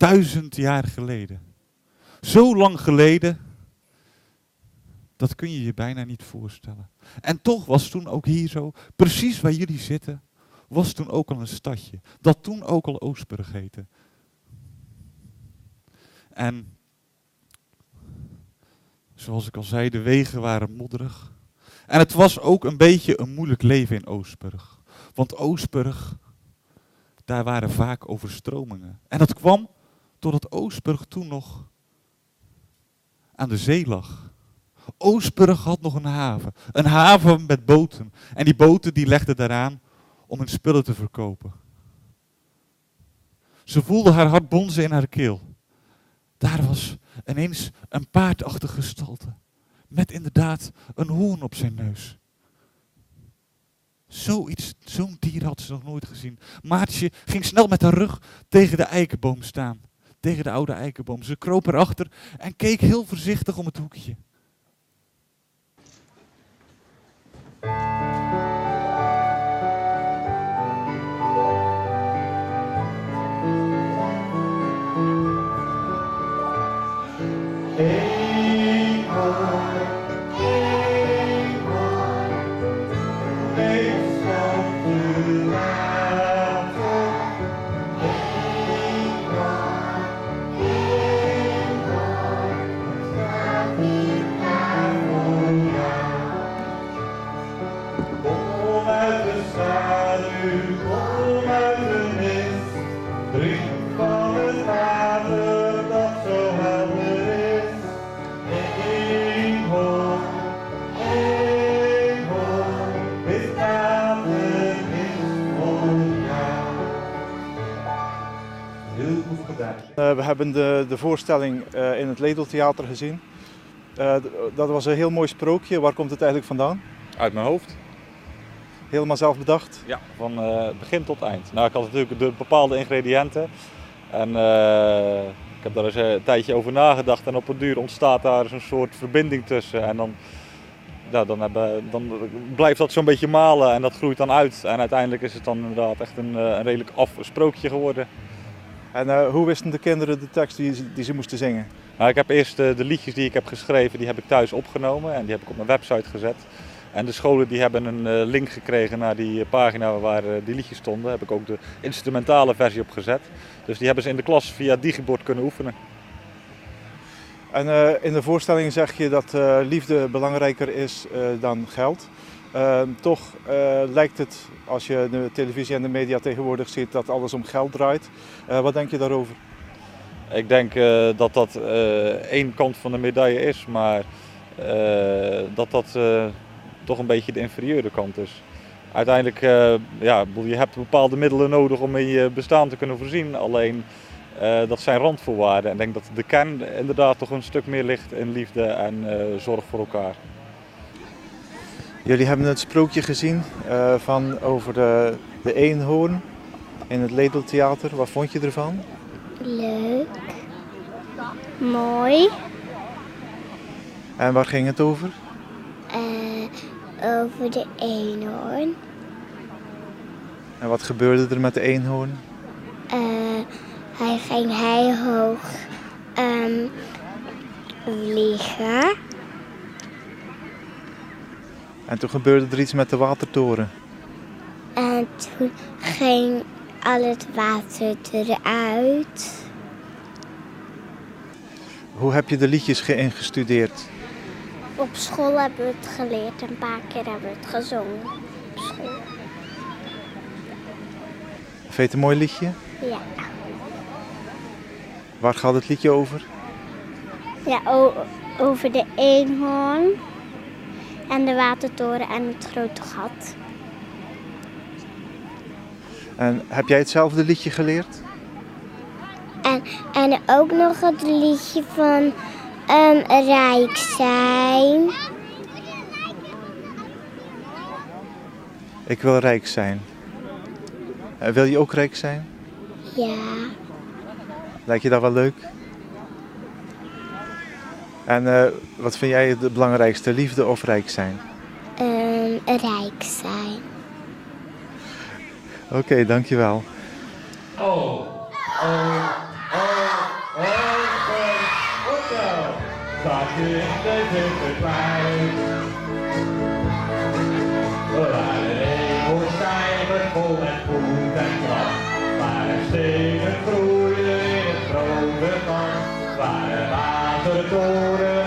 1000 jaar geleden. Zo lang geleden, dat kun je je bijna niet voorstellen. En toch was toen ook hier zo, precies waar jullie zitten, was toen ook al een stadje. Dat toen ook al Oostburg heette. En zoals ik al zei, de wegen waren modderig. En het was ook een beetje een moeilijk leven in Oostburg. Want Oostburg, daar waren vaak overstromingen. En dat kwam doordat Oostburg toen nog aan de zee lag. Oostburg had nog een haven. Een haven met boten. En die boten die legden daaraan om hun spullen te verkopen. Ze voelde haar hart bonzen in haar keel. Daar was ineens een paardachtige gestalte. Met inderdaad een hoorn op zijn neus. Zo'n dier had ze nog nooit gezien. Maartje ging snel met haar rug tegen de eikenboom staan. Tegen de oude eikenboom. Ze kroop erachter en keek heel voorzichtig om het hoekje. We hebben de voorstelling in het Ledeltheater gezien. Dat was een heel mooi sprookje. Waar komt het eigenlijk vandaan? Uit mijn hoofd. Helemaal zelf bedacht? Ja, van begin tot eind. Nou, ik had natuurlijk de bepaalde ingrediënten. En ik heb daar eens een tijdje over nagedacht. En op een duur ontstaat daar zo'n soort verbinding tussen. En dan blijft dat zo'n beetje malen en dat groeit dan uit. En uiteindelijk is het dan inderdaad echt een redelijk sprookje geworden. En hoe wisten de kinderen de tekst die ze moesten zingen? Nou, ik heb eerst de liedjes die ik heb geschreven, die heb ik thuis opgenomen en die heb ik op mijn website gezet. En de scholen die hebben een link gekregen naar die pagina waar die liedjes stonden. Daar heb ik ook de instrumentale versie op gezet. Dus die hebben ze in de klas via digibord kunnen oefenen. En in de voorstelling zeg je dat liefde belangrijker is dan geld. Toch lijkt het, als je de televisie en de media tegenwoordig ziet, dat alles om geld draait. Wat denk je daarover? Ik denk dat dat één kant van de medaille is, maar dat toch een beetje de inferieure kant is. Uiteindelijk, je hebt bepaalde middelen nodig om in je bestaan te kunnen voorzien. Alleen, dat zijn randvoorwaarden. En ik denk dat de kern inderdaad toch een stuk meer ligt in liefde en zorg voor elkaar. Jullie hebben het sprookje gezien over de eenhoorn in het Ledeltheater. Wat vond je ervan? Leuk. Mooi. En waar ging het over? Over de eenhoorn. En wat gebeurde er met de eenhoorn? Hij ging heel hoog vliegen. En toen gebeurde er iets met de watertoren. En toen ging al het water eruit. Hoe heb je de liedjes geïngestudeerd? Op school hebben we het geleerd. Een paar keer hebben we het gezongen op school. Vind je het een mooi liedje? Ja. Waar gaat het liedje over? Ja, over de eenhoorn en de watertoren en het grote gat. En heb jij hetzelfde liedje geleerd? En ook nog het liedje van rijk zijn. Ik wil rijk zijn. Wil je ook rijk zijn? Ja. Lijkt je dat wel leuk? En wat vind jij het belangrijkste, liefde of rijk zijn? Rijk zijn. Oké, dankjewel. Oh, oh, oh. zat je in de zutte kwijt. Waar de regenstijger vol met voet en kracht, waar de stenen groeien in het grote land, waar de watertoren